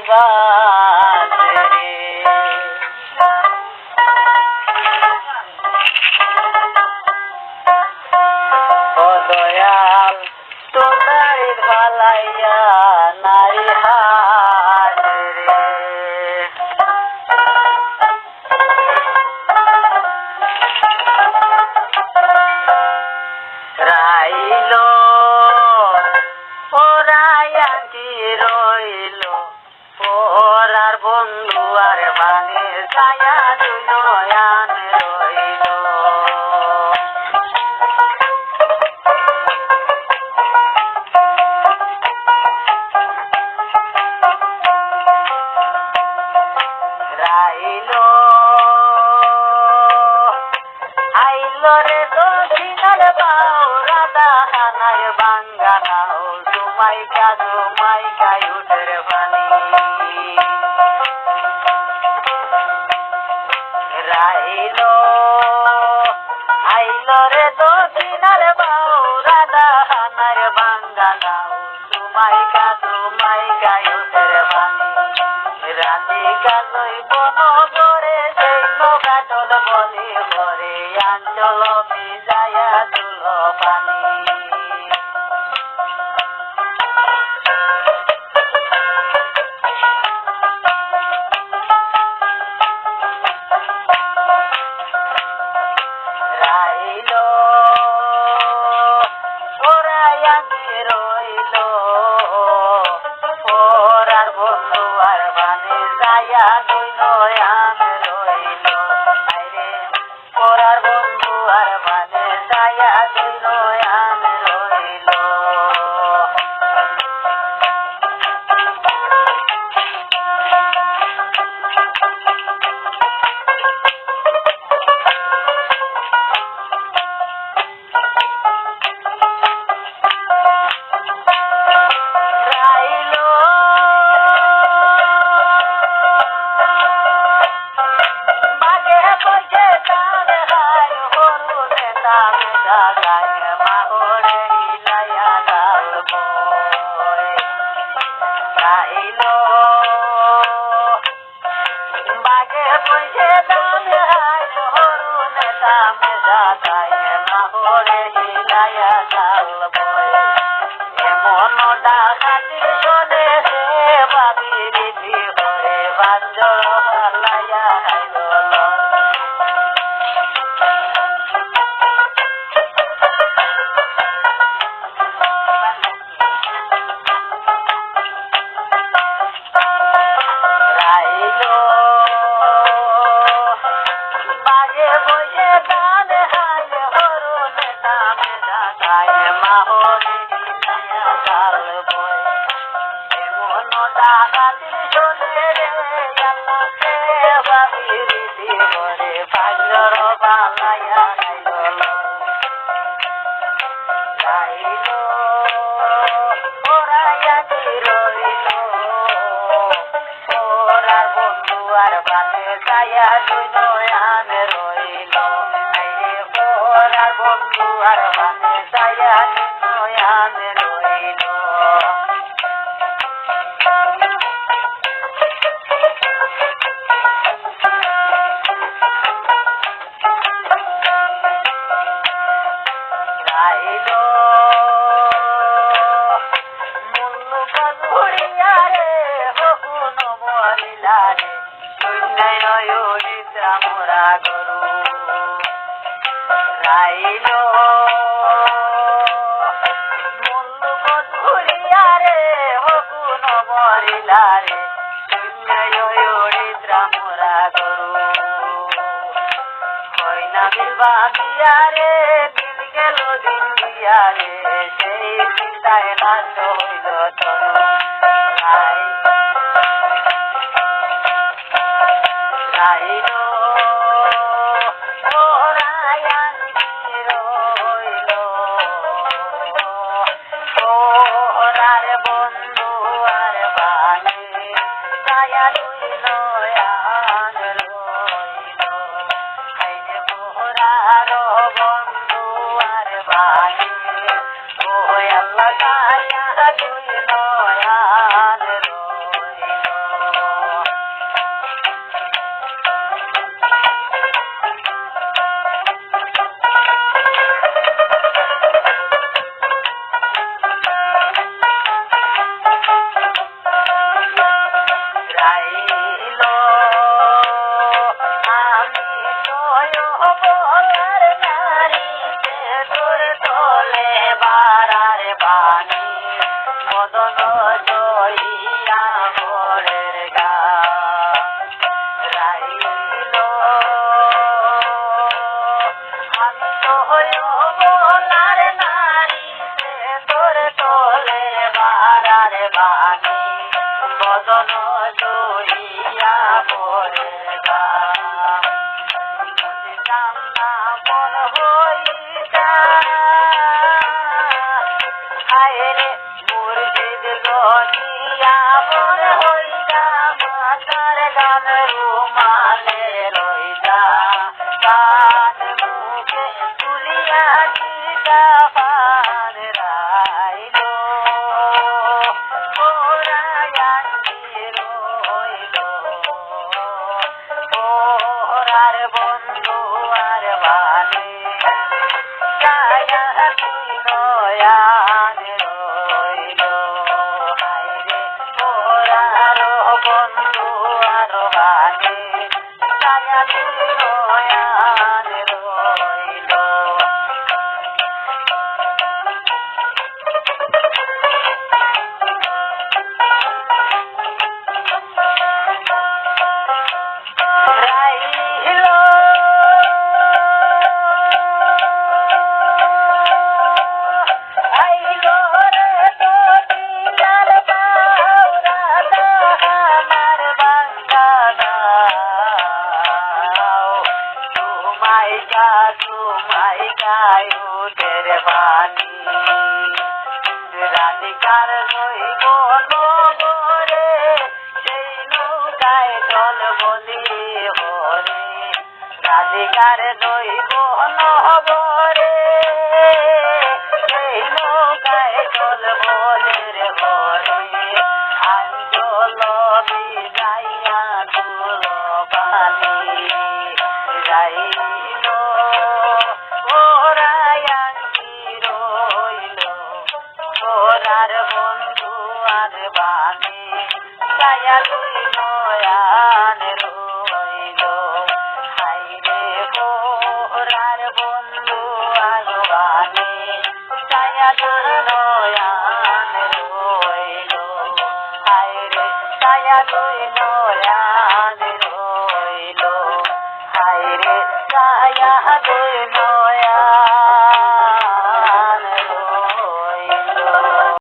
বাজে রে। ও দয়াল তোমার ভালাইয়া নারী হাট রে। রাইল ওরাইয়া কি রইল ওরার বন্ধু আর ভানে ছায়া দুই নয়ান রইল। রাইল আইল রে দক্ষিণার বাউরা দাহানায় বাঙ্গানাও জুমাইকা জুমাইকায় উঠের পানি। রাইল আইল রে দক্ষিণার বাউরা দাহানায় বাঙ্গানাও জুমাইকা জুমাইকায় উঠের পানি। রাতে কালই বন করে সেই নৌকাটল বলি করে আঞ্চল ভিজাইয়া তুল পানি। রাইল ওরাইয়া কি রইল ওরার বন্ধু আর ভানে ছায়া দুই নয়ান রইল। আইরে ওরার বন্ধু আর ভানে ছায়া দুই নয়ান রইল। রাইল বাগে বসে তার হায় হরুনে দামে জাগায় মাহরে হিলাইয়া গাল বয়। রাইল বাগে বসে তার হায় হরুনে দামে জাগায় মাহরে হিলাইয়া গাল বয়। এমন ডাকাতি শোনে সে ভাবি রীতি হয়ে বাঞ্জর হালাইয়া হাইল। রাইল বাগে বসে দান হায় হরুনে দামে জাগায় মাহরে হিলাইয়া গাল বয়। এমন ডাকাতি শোনে রে আল্লাহ সে ভাবি রীতি করে বাঞ্জর বালাইয়া হাইল। রাইল ওরাইয়া কি রইল ওরার বন্ধু আর ভানে ছায়া দুই নয়ান রইল। আইরে ওরার বন্ধু আর ভানে ছায়া দুই নয়ান রইল। রাইল মুল্লুক ঘুরিয়া রে হকুন মরিলা রে শূন্যয় উড়িদ্রা মোরা গরু। রাইল মুল্লুক ঘুরিয়া রে হকুন মরিলা রে শূন্যয় উড়িদ্রা মোরা গরু। হইনা বিলবা দিয়া রে দিন গেল দিন দিয়া রে সেই চিন্তায় নষ্ট হইল তনু। রাইল ওরাইয়া কি রইল ওরার বন্ধু আর ভানে ছায়া দুই নয়ান রইল। আইরে ওরার বন্ধু আর ভানে ও আল্লাহ ছায়া দুই নয়ান সজন লইয়া পরে জানা মন হইতা আয়রে মুর্শিদ গনিয়া মন হইতা মাতার গান রুমালে রইতা কান মুখে তুলিয়া দিতা পান রাইলো ওরায়ান্তি রইলো ওরার বন্ধু আর বানে ছায়া তুই নয়ান রইলো হায়রে ওরার বন্ধু আর বানে ছায়া তুই নয়ান রইলো রাইলো আইলো রে তোরি লাল বাউরা আমার বাঙ্গানা তোমায় উঠের বাণী রাধিকার রইব নগরে সেই নৌকায় জল বলি হরে রাধিকার রইব নগরে সেই নৌকায় জল বলে রে হরে আঞ্চল বিজাইয়া তুল পানি যাইল ওরায়াঙ্কি রইল ওরার বন্ধু আর বানে ছায়া তুই নয়ান রইল হাইরে ওরার বন্ধু আর বানে ছায়া তুই নয়ান রইল হাইরে ছায়া তুই নয়ান রইল হায়রে ছায়া তুই